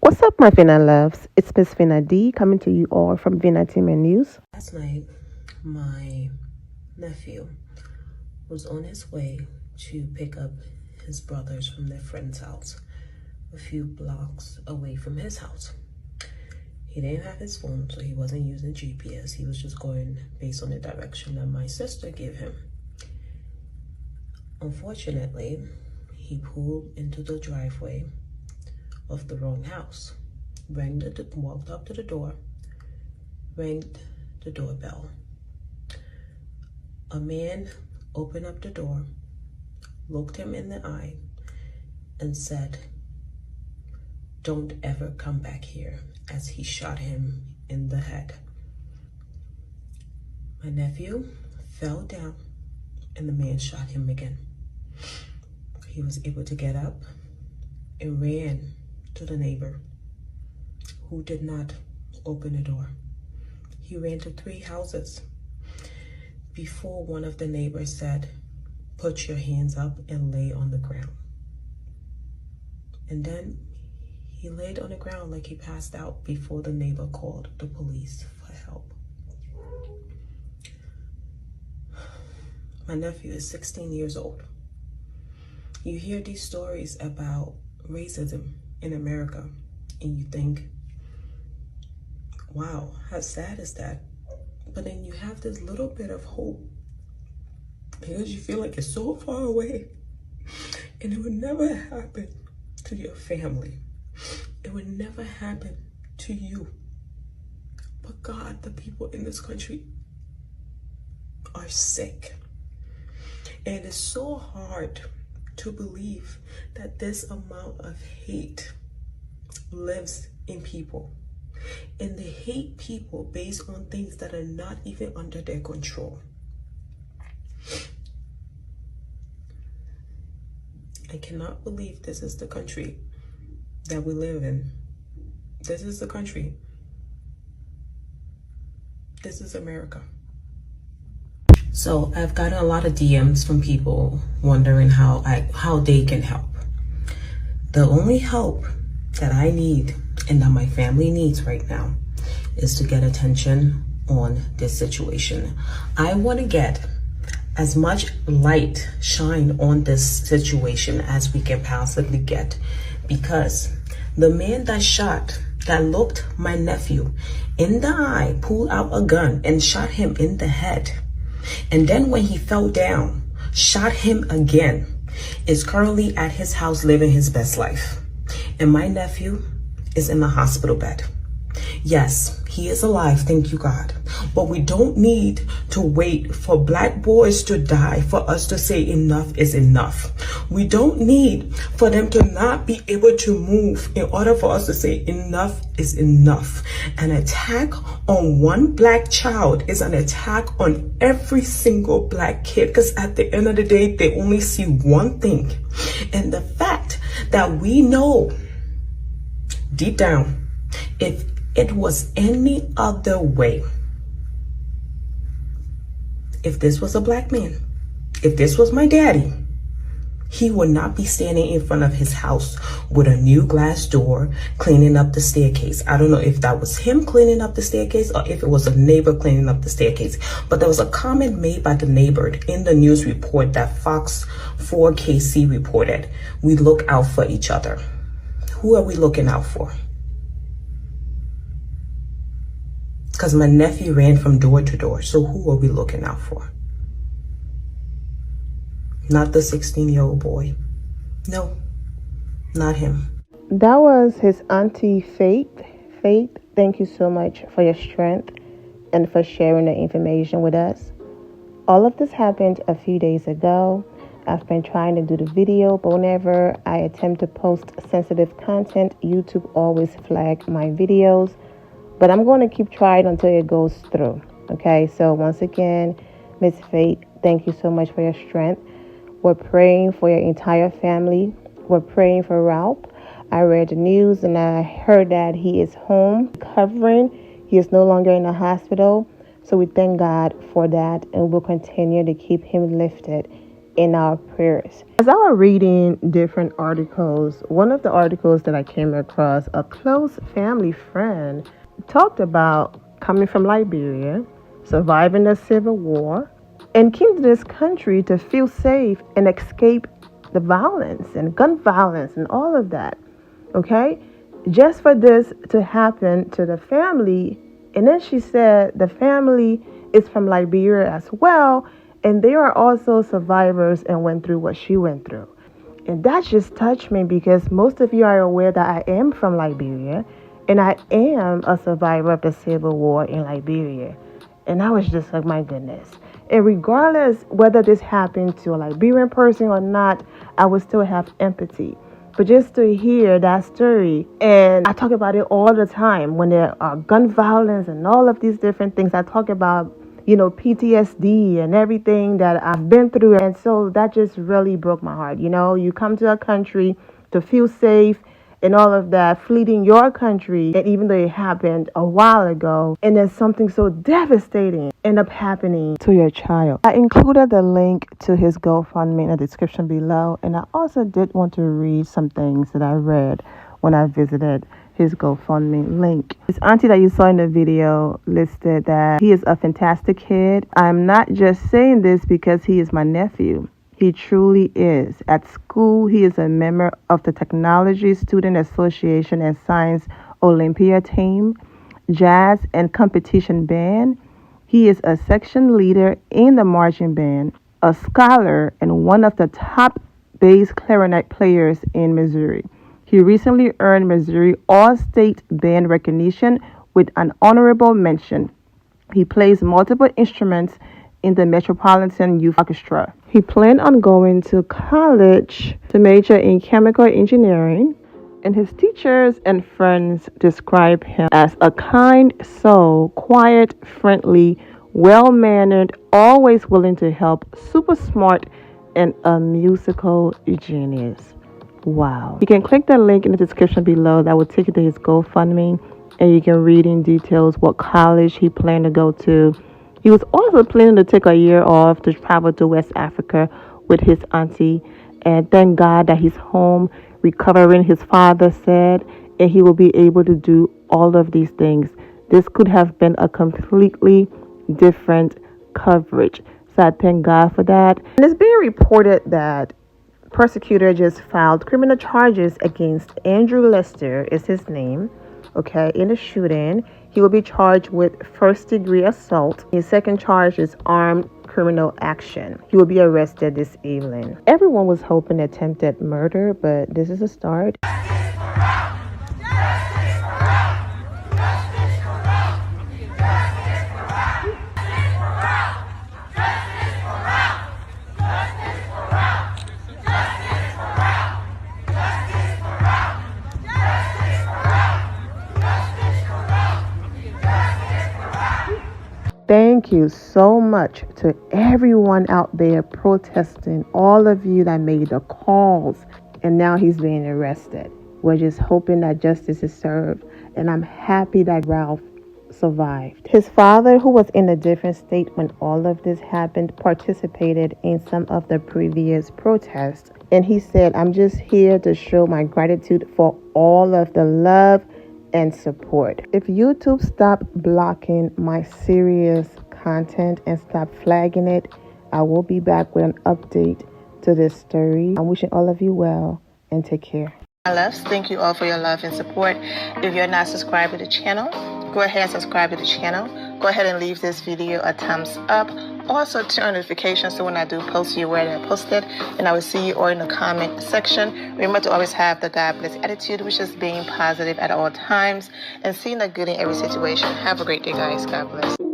What's up, my Vina loves? It's Miss Vina D coming to you all from Vina Team and News. Last night, my nephew was on his way to pick up his brothers from their friend's house a few blocks away from his house. He didn't have his phone, so he wasn't using GPS. He was just going based on the direction that my sister gave him. Unfortunately, he pulled into the driveway of the wrong house, walked up to the door, rang the doorbell. A man opened up the door, looked him in the eye, and said, "Don't ever come back here," as he shot him in the head. My nephew fell down and the man shot him again. He was able to get up and ran to the neighbor, who did not open the door. He ran to 3 houses before one of the neighbors said, "Put your hands up and lay on the ground." And then he laid on the ground like he passed out before the neighbor called the police for help. My nephew is 16 years old. You hear these stories about racism in America and you think, wow, how sad is that? But then you have this little bit of hope because you feel like it's so far away and it would never happen to your family. It would never happen to you. But God, the people in this country are sick. And it's so hard to believe that this amount of hate lives in people. And they hate people based on things that are not even under their control. I cannot believe this is the country that we live in. This is the country. This is America. So I've gotten a lot of DMs from people wondering how they can help. The only help that I need and that my family needs right now is to get attention on this situation. I want to get as much light shine on this situation as we can possibly get, because the man that looked my nephew in the eye, pulled out a gun and shot him in the head, and then when he fell down, shot him again, is currently at his house living his best life. And my nephew is in the hospital bed. Yes, he is alive, thank you God. But we don't need to wait for black boys to die for us to say enough is enough. We don't need for them to not be able to move in order for us to say enough is enough. An attack on one black child is an attack on every single black kid, because at the end of the day, they only see one thing. And the fact that we know deep down, if it was any other way, if this was a black man, if this was my daddy, he would not be standing in front of his house with a new glass door cleaning up the staircase. I don't know if that was him cleaning up the staircase or if it was a neighbor cleaning up the staircase. But there was a comment made by the neighbor in the news report that Fox 4KC reported. We look out for each other. Who are we looking out for? Because my nephew ran from door to door. So who are we looking out for? Not the 16-year-old boy. No, not him. That was his auntie Faith. Faith, thank you so much for your strength and for sharing the information with us. All of this happened a few days ago. I've been trying to do the video, but whenever I attempt to post sensitive content, YouTube always flags my videos. But I'm going to keep trying until it goes through. Okay, so once again, Miss Faith, thank you so much for your strength. We're praying for your entire family. We're praying for Ralph. I read the news and I heard that he is home recovering. He is no longer in the hospital. So we thank God for that, and we'll continue to keep him lifted in our prayers. As I was reading different articles, one of the articles that I came across, a close family friend talked about coming from Liberia, surviving the Civil War, and came to this country to feel safe and escape the violence and gun violence and all of that. Okay? Just for this to happen to the family. And then she said the family is from Liberia as well, and they are also survivors and went through what she went through. And that just touched me because most of you are aware that I am from Liberia and I am a survivor of the Civil War in Liberia. And I was just like, my goodness. And regardless whether this happened to a Liberian person or not, I would still have empathy. But just to hear that story, and I talk about it all the time when there are gun violence and all of these different things, I talk about, PTSD and everything that I've been through. And so that just really broke my heart. You come to a country to feel safe and all of that, fleeing your country, and even though it happened a while ago, and then something so devastating end up happening to your child. I included the link to his GoFundMe in the description below, and I also did want to read some things that I read when I visited his GoFundMe link. His auntie that you saw in the video listed that he is a fantastic kid. I'm not just saying this because he is my nephew. He truly is. At school, he is a member of the Technology Student Association and Science Olympia team, jazz and competition band. He is a section leader in the marching band, a scholar, and one of the top bass clarinet players in Missouri. He recently earned Missouri All-State Band recognition with an honorable mention. He plays multiple instruments in the Metropolitan Youth Orchestra. He planned on going to college to major in chemical engineering, and his teachers and friends describe him as a kind soul, quiet, friendly, well-mannered, always willing to help, super smart, and a musical genius. Wow. You can click the link in the description below that will take you to his GoFundMe, and you can read in details what college he planned to go to. He was also planning to take a year off to travel to West Africa with his auntie, and thank God that he's home recovering, his father said, and he will be able to do all of these things. This could have been a completely different coverage. So I thank God for that. And it's being reported that prosecutor just filed criminal charges against Andrew Lester, is his name, in the shooting. He will be charged with first-degree assault. His second charge is armed criminal action. He will be arrested this evening. Everyone was hoping attempted murder, but this is a start. Thank you so much to everyone out there protesting, all of you that made the calls, and now he's being arrested. We're just hoping that justice is served, and I'm happy that Ralph survived. His father, who was in a different state when all of this happened, participated in some of the previous protests, and he said, "I'm just here to show my gratitude for all of the love and support. If YouTube stop blocking my serious content and stop flagging it, I will be back with an update to this story. I'm wishing all of you well and take care." My loves, thank you all for your love and support. If you're not subscribed to the channel, go ahead and subscribe to the channel. Go ahead and leave this video a thumbs up. Also turn on notifications so when I do post, you're aware that I posted. And I will see you all in the comment section. Remember to always have the God bless attitude, which is being positive at all times and seeing the good in every situation. Have a great day, guys. God bless.